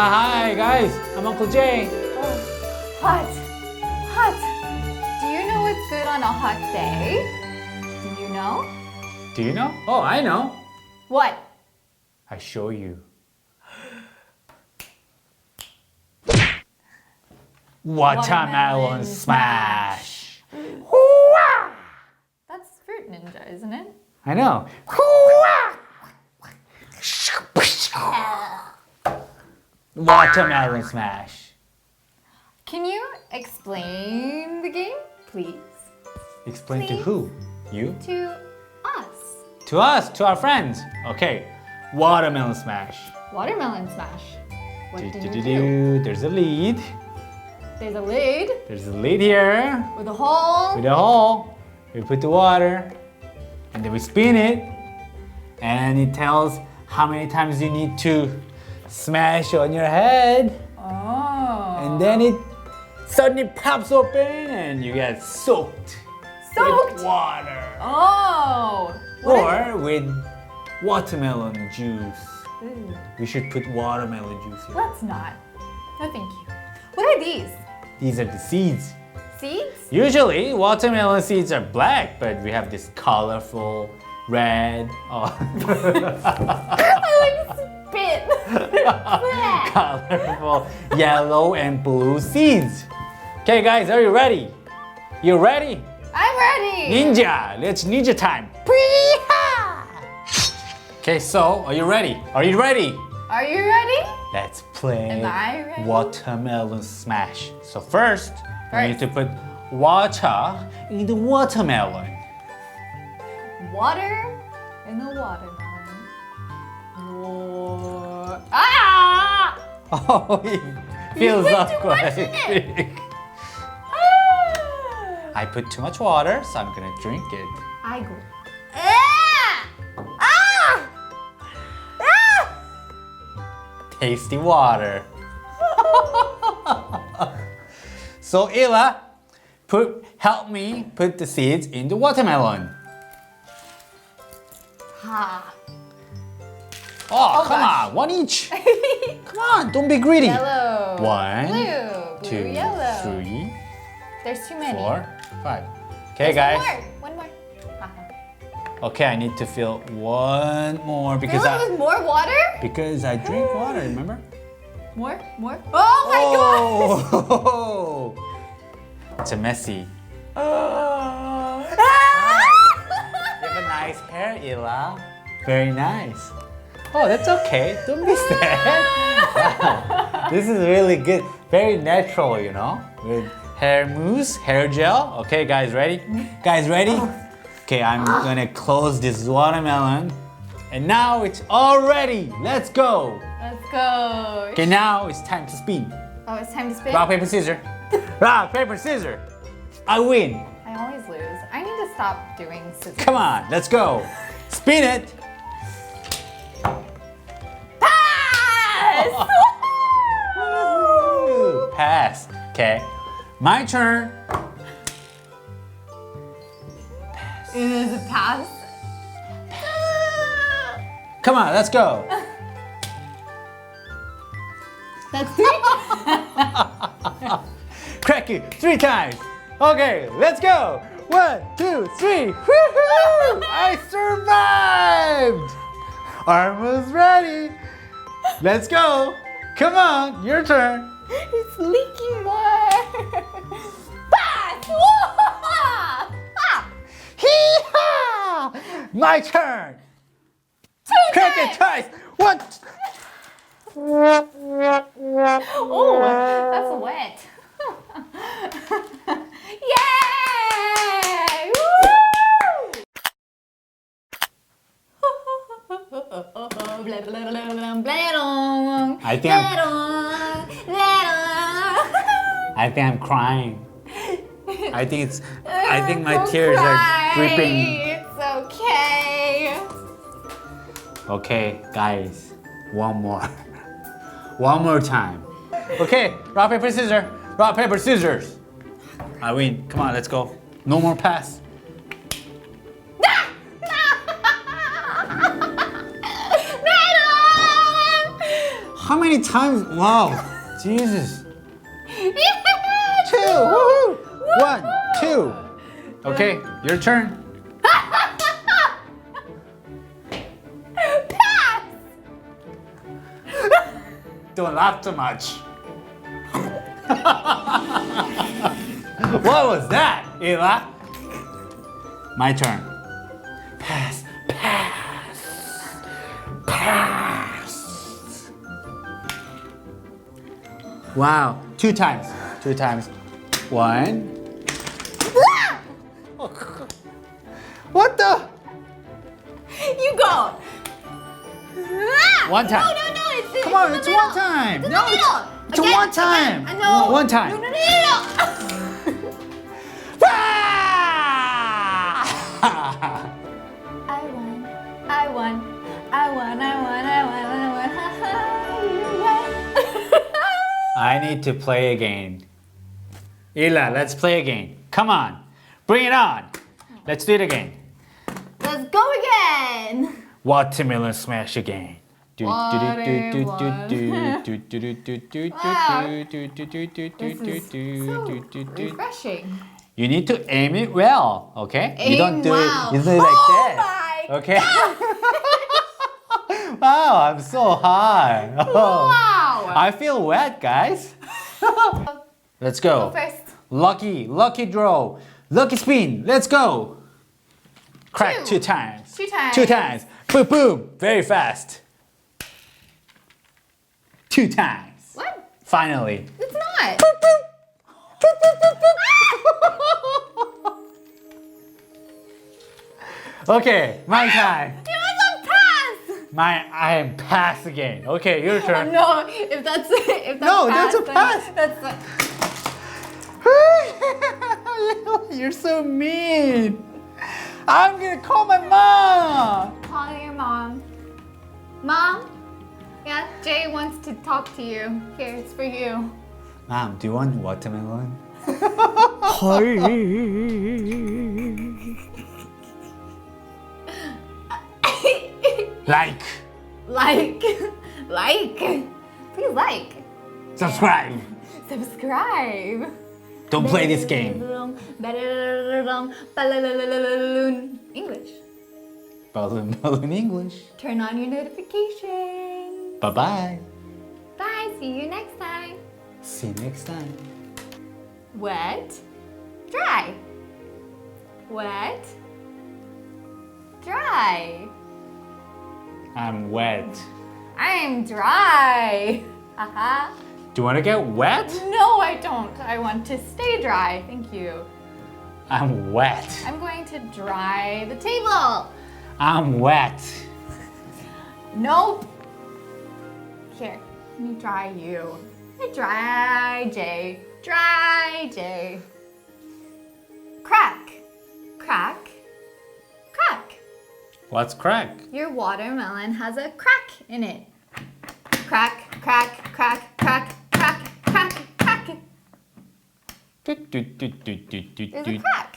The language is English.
hi guys, I'm Uncle Jay. Hot. Hot. Do you know what's good on a hot day? Do you know? Do you know? Oh, I know. What? I show you. Watermelon smash. That's Fruit Ninja, isn't it? I know. Watermelon smash. Can you explain the game, please? Explain to Please. who? You? To us. To us, to our friends. Okay. Watermelon smash. Watermelon smash. What do you do? There's a lead. There's a lid There's a lid here with a hole. with a hole. We put the water and then we spin it and it tells how many times you need to smash on your head. Oh. And then it suddenly pops open and you get soaked Soaked? with water. Oh. Or with watermelon juice. Ooh. We should put watermelon juice here. Let's not. No, thank you. What are these? These are the seeds. Seeds? Usually, watermelon seeds are black, but we have this colorful red, I like spit. colorful yellow and blue seeds. Okay, guys, are you ready? You ready? I'm ready. Ninja, let's ninja time. Okay, so are you ready? Are you ready? Are you ready? Let's play Am I ready? watermelon smash. So first, we need First. to put water in the watermelon. Water in the watermelon. Ah! Oh, it feels put too awkward. much in it. I put too much water, so I'm gonna drink it. I go. Ah! Ah! Ah! Tasty water. So Ella, help me put the seeds in the watermelon. Ha. Oh, come gosh. on, one each. Come on, don't be greedy. Yellow. One, Blue. Blue, two, yellow. 3, There's too many. 4, 5. Okay, There's guys. One more. Haha. Okay, I need to fill one more Fill because it with more water? I drink water. Remember? More? More? Oh my Oh, it's a messy. god! You have a nice hair, Ella. Very nice. Oh, that's okay. Don't be sad. Wow. This is really good. Very natural, you know, with hair mousse, hair gel. Okay, guys, ready? Guys, ready? Okay, I'm gonna close this watermelon. And now it's all ready. Let's go. Let's go. Okay, now it's time to spin. Oh, it's time to spin. Rock, paper, scissors. Rock, paper, scissors. I win. I always lose. I need to stop doing scissors. Come on, let's go. Spin it. Pass! Woo! Pass. Okay, my turn. It is a pass. Come on, let's go. That's three. Crack it 3 times. Okay, let's go. 1, 2, 3. Woohoo! I survived. Almost ready. Let's go. Come on, your turn. It's leaking more. Pass! Ah! Hee-haw! My turn. Crack it twice. 1. Oh, that's wet. Yay! Woo! I think I'm crying. I think my tears are dripping. It's okay. Okay, guys, one more. One more time. Okay, rock, paper, scissors. Rock, paper, scissors. I win. Come on, let's go. No more pass. How many times? Wow. Jesus. 2. Woohoo. 1, 2. Okay, your turn. Pass! Don't laugh too much. What was that, Ela? My turn. Pass, pass, pass. Wow, 2 times. 2 times. 1. What the? You go. 1 time. No, it's Come on, in the it's middle. 1 time. It's in No, the middle. it's 1 time. I know. 1 time. No. Ah! I won. You won. I need to play again. Ela, let's play again. Come on. Bring it on. Let's do it again. Let's go again. Watermelon smash again. Refreshing. You need to aim it well, okay? You don't do well. it. You do it like that. My Okay. Wow, I'm so high. Oh. Wow. I feel wet, guys. Let's go. Go first. Lucky draw. Lucky spin. Let's go. Crack 2 times. 2 times. 2 times. Boom, boom. Very fast. 2 times. What? Finally. It's not. Okay, my time. It was a pass. I am pass again. Okay, your turn. No, if that's No, that's a then pass. That's a, You're so mean. I'm gonna call my mom. call your mom. Mom? Yeah, Jay wants to talk to you. Here, it's for you. Mom, do you want watermelon? Like, Please like. subscribe. Subscribe. Don't play this game. English. Balloon English. Turn on your notifications. Bye-bye. Bye, see you next time. See you next time. Wet, dry. Wet, dry. I'm wet. I'm dry. Haha. Do you want to get wet? No, I don't. I want to stay dry. Thank you. I'm wet. I'm going to dry the table. I'm wet. Nope. Here, let me dry you. Dry Jay. Dry Jay. Crack. Crack. Crack. What's crack? Your watermelon has a crack in it. Crack, crack, crack, crack, crack, crack, crack. There's a crack.